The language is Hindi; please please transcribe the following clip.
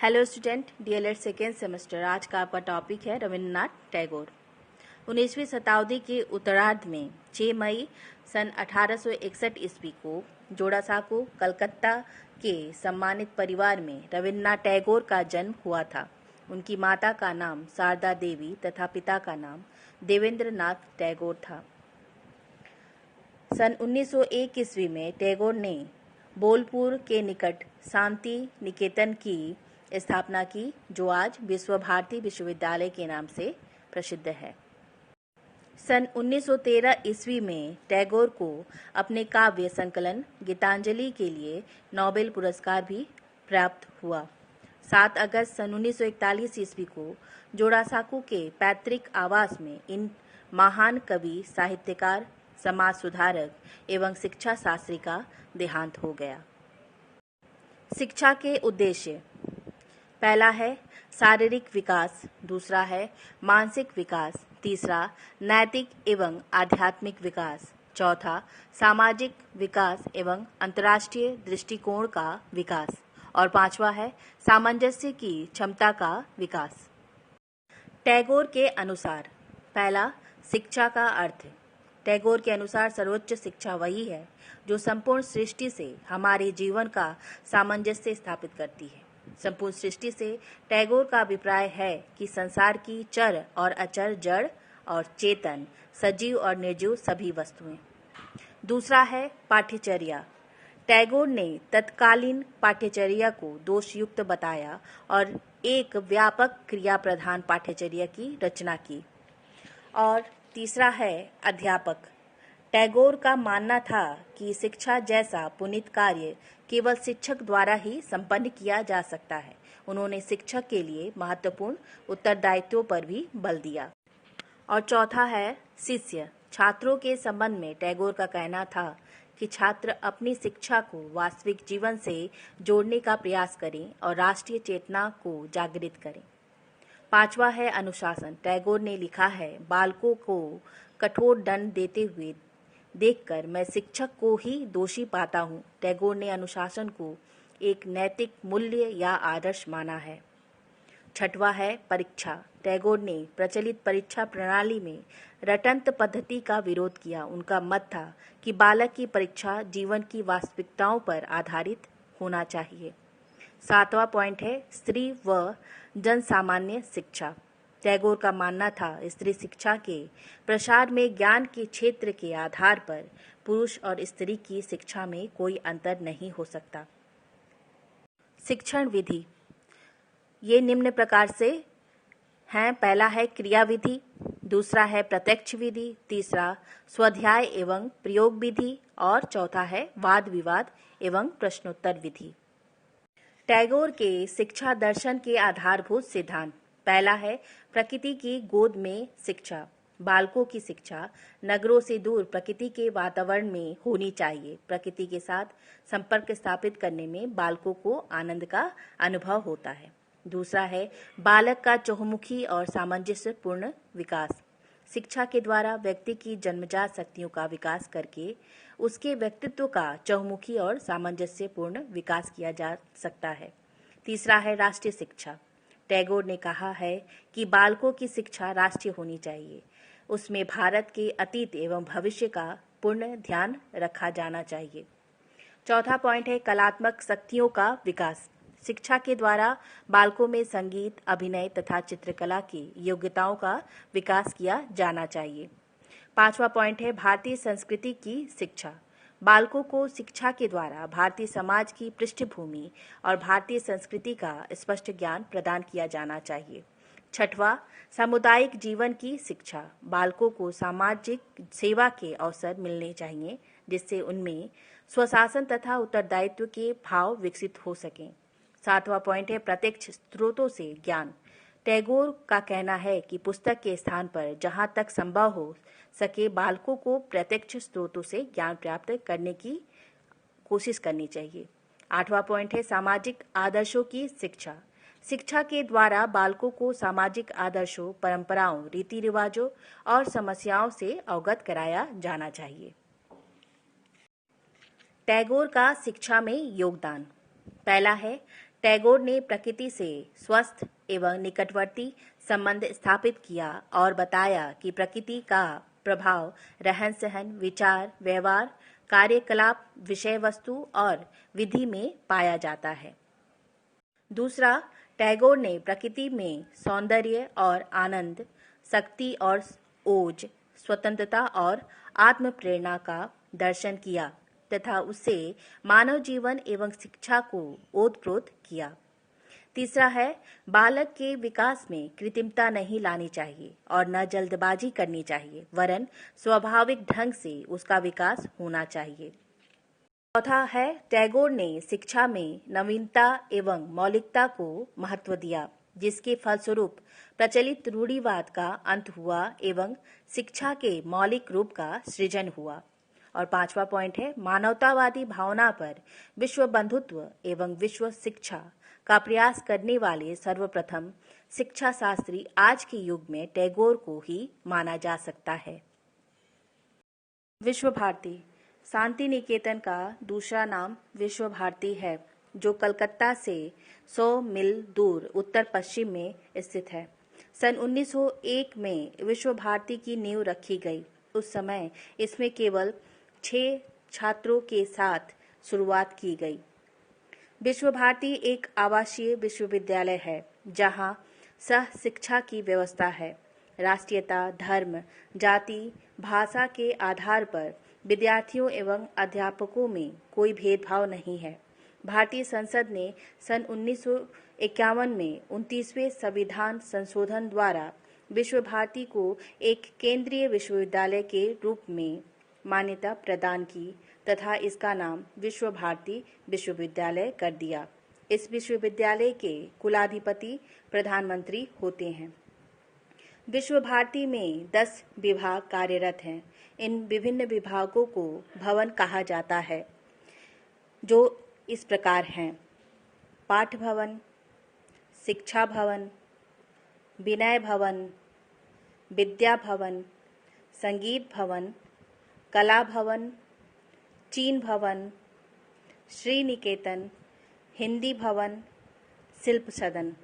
Hello student, DElEd second semester. आज का आपका टॉपिक है रविन्द्रनाथ टैगोर। 19वीं शताब्दी के उत्तरार्ध में 6 मई सन 1861 ईस्वी को जोड़ासांको, कलकत्ता के सम्मानित परिवार में रविन्द्रनाथ टैगोर का जन्म हुआ था। उनकी माता का नाम शारदा देवी तथा पिता का नाम देवेंद्र नाथ टैगोर था। सन 1901 ईस्वी में टैगोर ने बोलपुर के निकट शांति निकेतन की स्थापना की, जो आज विश्व भारती विश्वविद्यालय के नाम से प्रसिद्ध है। सन 1913 ईस्वी में टैगोर को अपने काव्य संकलन गीतांजलि के लिए नोबेल पुरस्कार भी प्राप्त हुआ। 7 अगस्त सन 1941 ईस्वी को जोड़ासांको के पैतृक आवास में इन महान कवि, साहित्यकार, समाज सुधारक एवं शिक्षा शास्त्री का देहांत हो गया। शिक्षा के उद्देश्य: पहला है शारीरिक विकास, दूसरा है मानसिक विकास, तीसरा नैतिक एवं आध्यात्मिक विकास, चौथा सामाजिक विकास एवं अंतर्राष्ट्रीय दृष्टिकोण का विकास और पांचवा है सामंजस्य की क्षमता का विकास। टैगोर के अनुसार पहला, शिक्षा का अर्थ। टैगोर के अनुसार सर्वोच्च शिक्षा वही है जो संपूर्ण सृष्टि से हमारे जीवन का सामंजस्य स्थापित करती है। संपूर्ण सृष्टि से टैगोर का अभिप्राय है कि संसार की चर और अचर, जड़ और चेतन, सजीव और निर्जीव सभी वस्तुएं। दूसरा है पाठ्यचर्या। टैगोर ने तत्कालीन पाठ्यचर्या को दोषयुक्त बताया और एक व्यापक क्रिया प्रधान पाठ्यचर्या की रचना की। और तीसरा है अध्यापक। टैगोर का मानना था कि शिक्षा जैसा पुनीत कार्य केवल शिक्षक द्वारा ही संपन्न किया जा सकता है। उन्होंने शिक्षक के लिए महत्वपूर्ण उत्तरदायित्वों पर भी बल दिया। और चौथा है शिष्य। छात्रों के संबंध में टैगोर का कहना था कि छात्र अपनी शिक्षा को वास्तविक जीवन से जोड़ने का प्रयास करें और राष्ट्रीय चेतना को जागृत करें। पांचवा है अनुशासन। टैगोर ने लिखा है, बालकों को कठोर दंड देते हुए देखकर मैं शिक्षक को ही दोषी पाता हूँ। टैगोर ने अनुशासन को एक नैतिक मूल्य या आदर्श माना है। छठवां है परीक्षा। टैगोर ने प्रचलित परीक्षा प्रणाली में रटंत पद्धति का विरोध किया। उनका मत था कि बालक की परीक्षा जीवन की वास्तविकताओं पर आधारित होना चाहिए। 7वां पॉइंट है स्त्री व जनसामान्य शिक्षा। टैगोर का मानना था स्त्री शिक्षा के प्रसार में ज्ञान के क्षेत्र के आधार पर पुरुष और स्त्री की शिक्षा में कोई अंतर नहीं हो सकता। शिक्षण विधि ये निम्न प्रकार से हैं। पहला है क्रिया विधि, दूसरा है प्रत्यक्ष विधि, तीसरा स्वाध्याय एवं प्रयोग विधि और चौथा है वाद विवाद एवं प्रश्नोत्तर विधि। टैगोर के शिक्षा दर्शन के आधारभूत सिद्धांत: पहला है प्रकृति की गोद में शिक्षा। बालकों की शिक्षा नगरों से दूर प्रकृति के वातावरण में होनी चाहिए। प्रकृति के साथ संपर्क स्थापित करने में बालकों को आनंद का अनुभव होता है। दूसरा है बालक का चहुमुखी और सामंजस्यपूर्ण विकास। शिक्षा के द्वारा व्यक्ति की जन्मजात शक्तियों का विकास करके उसके व्यक्तित्व का चहुमुखी और सामंजस्यपूर्ण विकास किया जा सकता है। तीसरा है राष्ट्रीय शिक्षा। टैगोर ने कहा है कि बालकों की शिक्षा राष्ट्रीय होनी चाहिए। उसमें भारत के अतीत एवं भविष्य का पूर्ण ध्यान रखा जाना चाहिए। चौथा पॉइंट है कलात्मक शक्तियों का विकास। शिक्षा के द्वारा बालकों में संगीत, अभिनय तथा चित्रकला की योग्यताओं का विकास किया जाना चाहिए। पांचवा पॉइंट है भारतीय संस्कृति की शिक्षा। बालकों को शिक्षा के द्वारा भारतीय समाज की पृष्ठभूमि और भारतीय संस्कृति का स्पष्ट ज्ञान प्रदान किया जाना चाहिए। छठवां सामुदायिक जीवन की शिक्षा। बालकों को सामाजिक सेवा के अवसर मिलने चाहिए जिससे उनमें स्वशासन तथा उत्तरदायित्व के भाव विकसित हो सकें। सातवां पॉइंट है प्रत्यक्ष स्रोतों से ज्ञान। टैगोर का कहना है कि पुस्तक के स्थान पर जहां तक संभव हो सके बालकों को प्रत्यक्ष स्रोतों से ज्ञान प्राप्त करने की कोशिश करनी चाहिए। आठवां पॉइंट है सामाजिक आदर्शों की शिक्षा। शिक्षा के द्वारा बालकों को सामाजिक आदर्शों, परंपराओं, रीति रिवाजों और समस्याओं से अवगत कराया जाना चाहिए। टैगोर का शिक्षा में योगदान: पहला है टैगोर ने प्रकृति से स्वस्थ एवं निकटवर्ती संबंध स्थापित किया और बताया कि प्रकृति का प्रभाव रहन सहन, विचार, व्यवहार, कार्यकलाप, विषय वस्तु और विधि में पाया जाता है। दूसरा, टैगोर ने प्रकृति में सौंदर्य और आनंद, शक्ति और ओज, स्वतंत्रता और आत्म प्रेरणा का दर्शन किया तथा उससे मानव जीवन एवं शिक्षा को ओतप्रोत किया। तीसरा है, बालक के विकास में कृत्रिमता नहीं लानी चाहिए और न जल्दबाजी करनी चाहिए, वरन स्वाभाविक ढंग से उसका विकास होना चाहिए। चौथा है, टैगोर ने शिक्षा में नवीनता एवं मौलिकता को महत्व दिया, जिसके फलस्वरूप प्रचलित रूढ़िवाद का अंत हुआ एवं शिक्षा के मौलिक रूप का सृजन हुआ। और पांचवा पॉइंट है, मानवतावादी भावना पर विश्व बंधुत्व एवं विश्व शिक्षा का प्रयास करने वाले सर्वप्रथम शिक्षा शास्त्री आज के युग में टैगोर को ही माना जा सकता है। विश्व भारती शांति निकेतन का दूसरा नाम विश्व भारती है, जो कलकत्ता से 100 मील दूर उत्तर पश्चिम में स्थित है। सन 1901 में विश्व भारती की नींव रखी गई। उस समय इसमें केवल 6 छात्रों के साथ शुरुआत की गई। विश्व भारती एक आवासीय विश्वविद्यालय है, जहां सह शिक्षा की व्यवस्था है। राष्ट्रीयता, धर्म, जाति, भाषा के आधार पर विद्यार्थियों एवं अध्यापकों में कोई भेदभाव नहीं है। भारतीय संसद ने सन 1951 में 29वें संविधान संशोधन द्वारा विश्व भारती को एक केंद्रीय विश्वविद्यालय के रूप में मान्यता प्रदान की तथा इसका नाम विश्व भारती विश्वविद्यालय कर दिया। इस विश्वविद्यालय के कुलाधिपति प्रधानमंत्री होते हैं। विश्व भारती में 10 विभाग कार्यरत हैं। इन विभिन्न विभागों को भवन कहा जाता है, जो इस प्रकार हैं: पाठ भवन, शिक्षा भवन, विनय भवन, विद्या भवन, संगीत भवन, कला भवन, चीन भवन, श्री निकेतन, हिंदी भवन, शिल्प सदन।